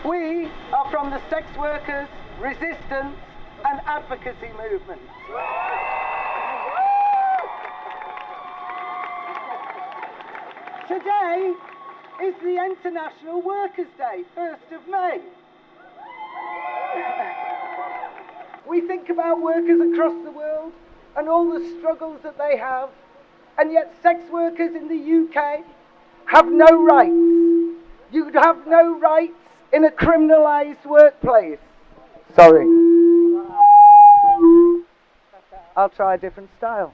We are from the sex workers, resistance and advocacy movement. Today is the International Workers' Day, 1st of May. We think about workers across the world and all the struggles that they have, and yet sex workers in the UK have no rights. You have no rights in a criminalised workplace. Sorry. I'll try a different style.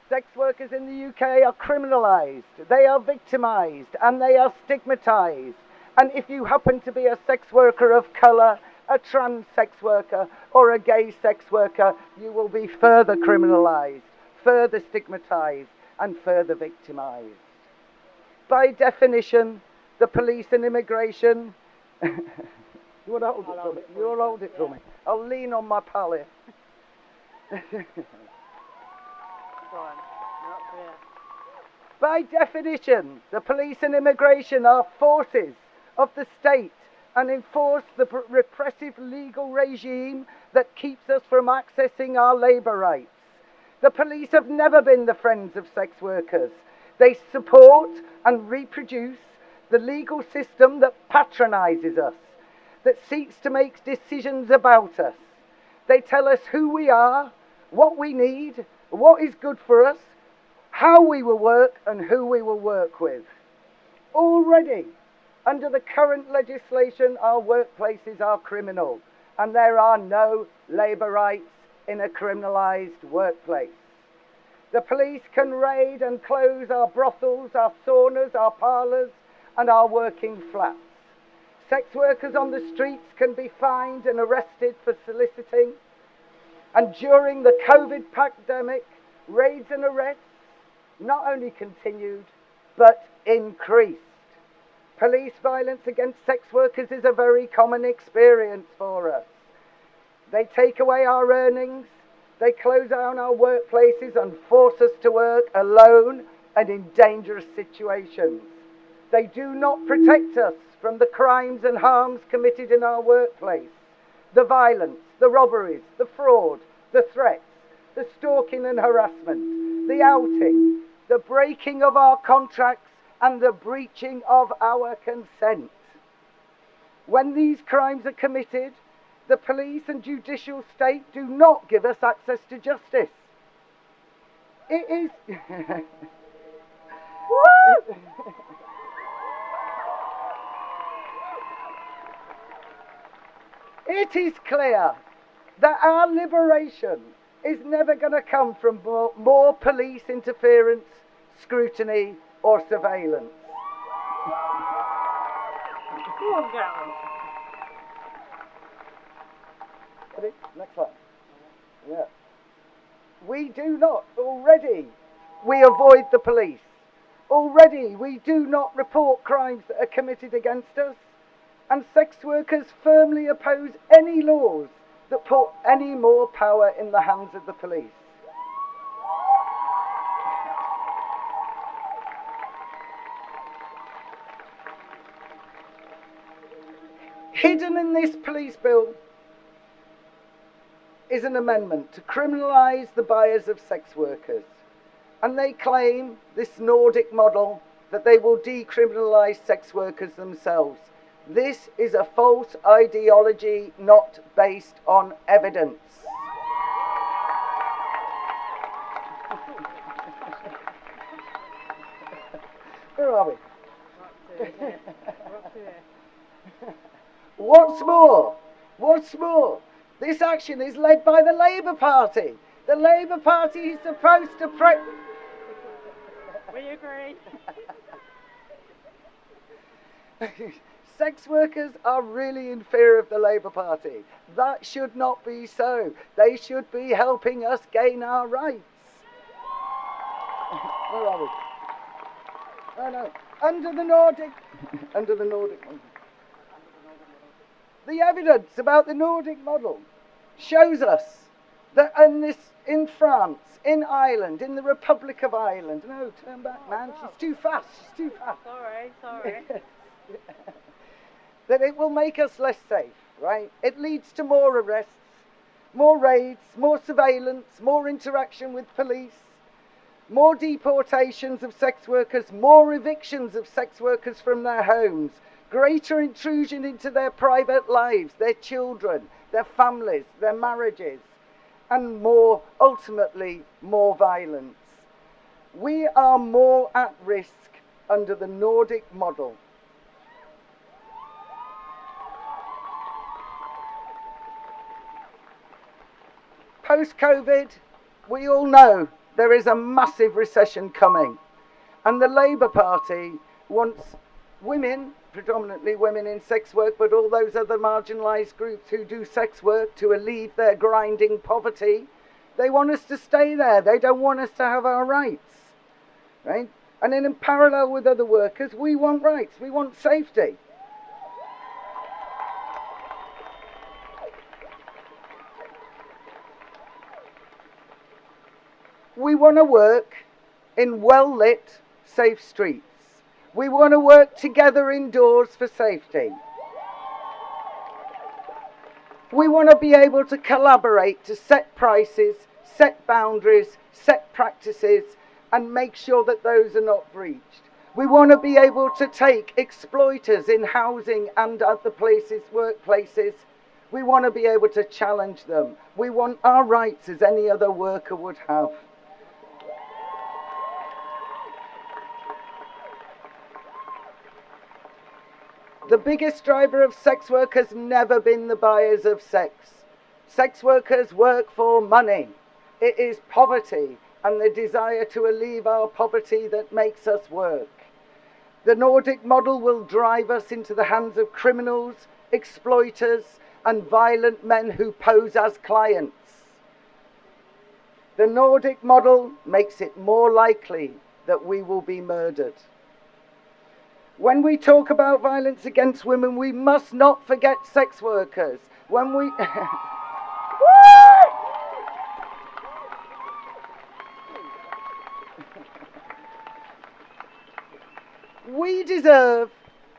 Sex workers in the UK are criminalised, they are victimised, and they are stigmatised. And if you happen to be a sex worker of colour, a trans sex worker, or a gay sex worker, you will be further criminalised, further stigmatised, and further victimised. By definition, the police and immigration... You want to hold it for me? You'll hold it for me. I'll lean on my pal here. By definition, the police and immigration are forces of the state and enforce the repressive legal regime that keeps us from accessing our labour rights. The police have never been the friends of sex workers. They support and reproduce the legal system that patronises us, that seeks to make decisions about us. They tell us who we are, what we need, what is good for us, how we will work and who we will work with. Already, under the current legislation, our workplaces are criminal, and there are no labour rights in a criminalised workplace. The police can raid and close our brothels, our saunas, our parlours, and our working flats. Sex workers on the streets can be fined and arrested for soliciting. And during the COVID pandemic, raids and arrests not only continued, but increased. Police violence against sex workers is a very common experience for us. They take away our earnings, they close down our workplaces and force us to work alone and in dangerous situations. They do not protect us from the crimes and harms committed in our workplace. The violence, the robberies, the fraud, the threats, the stalking and harassment, the outing, the breaking of our contracts and the breaching of our consent. When these crimes are committed, the police and judicial state do not give us access to justice. It is... It is clear that our liberation is never going to come from more police interference, scrutiny, or surveillance. Go on, Gary. Ready? Next one. Yeah. We do not, already, we avoid the police. Already, we do not report crimes that are committed against us. And sex workers firmly oppose any laws that put any more power in the hands of the police. Hidden in this police bill is an amendment to criminalise the buyers of sex workers. And they claim, this Nordic model, that they will decriminalise sex workers themselves. This is a false ideology not based on evidence. Where are we? What's more, this action is led by the Labour Party. The Labour Party is supposed to We agree. Sex workers are really in fear of the Labour Party. That should not be so. They should be helping us gain our rights. Where are we? Oh no. Under the Nordic model. The evidence about the Nordic model shows us And this in France, in Ireland, in the Republic of Ireland. No, turn back, man. Oh. She's too fast. She's too fast. Sorry. That it will make us less safe, right? It leads to more arrests, more raids, more surveillance, more interaction with police, more deportations of sex workers, more evictions of sex workers from their homes, greater intrusion into their private lives, their children, their families, their marriages, and more, ultimately, more violence. We are more at risk under the Nordic model. Post-COVID, we all know there is a massive recession coming. And the Labour Party wants women, predominantly women in sex work, but all those other marginalised groups who do sex work to alleviate their grinding poverty, they want us to stay there. They don't want us to have our rights, right? And then in parallel with other workers, we want rights. We want safety. We want to work in well-lit, safe streets. We want to work together indoors for safety. We want to be able to collaborate to set prices, set boundaries, set practices, and make sure that those are not breached. We want to be able to take exploiters in housing and other places, workplaces. We want to be able to challenge them. We want our rights as any other worker would have. The biggest driver of sex work has never been the buyers of sex. Sex workers work for money. It is poverty and the desire to alleviate our poverty that makes us work. The Nordic model will drive us into the hands of criminals, exploiters, and violent men who pose as clients. The Nordic model makes it more likely that we will be murdered. When we talk about violence against women, we must not forget sex workers. When we... We deserve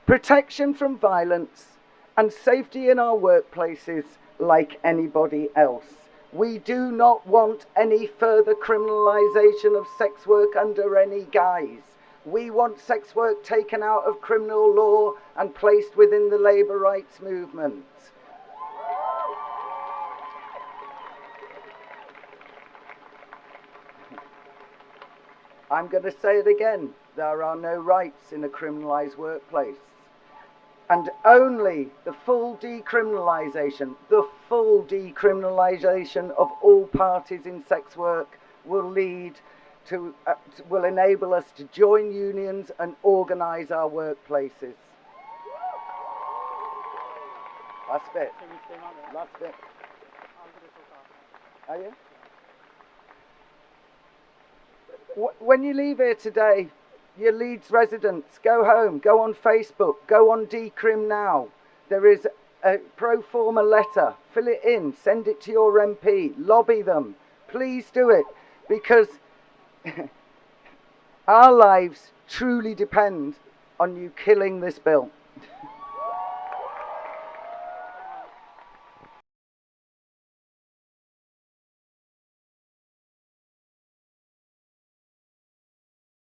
protection from violence and safety in our workplaces like anybody else. We do not want any further criminalisation of sex work under any guise. We want sex work taken out of criminal law and placed within the labour rights movement. I'm going to say it again. There are no rights in a criminalised workplace. And only the full decriminalisation of all parties in sex work will lead to, will enable us to join unions and organise our workplaces. Last bit. Last bit. Are you? When you leave here today, your Leeds residents, go home, go on Facebook, go on Decrim Now. There is a pro forma letter. Fill it in, send it to your MP, lobby them. Please do it, because our lives truly depend on you killing this bill.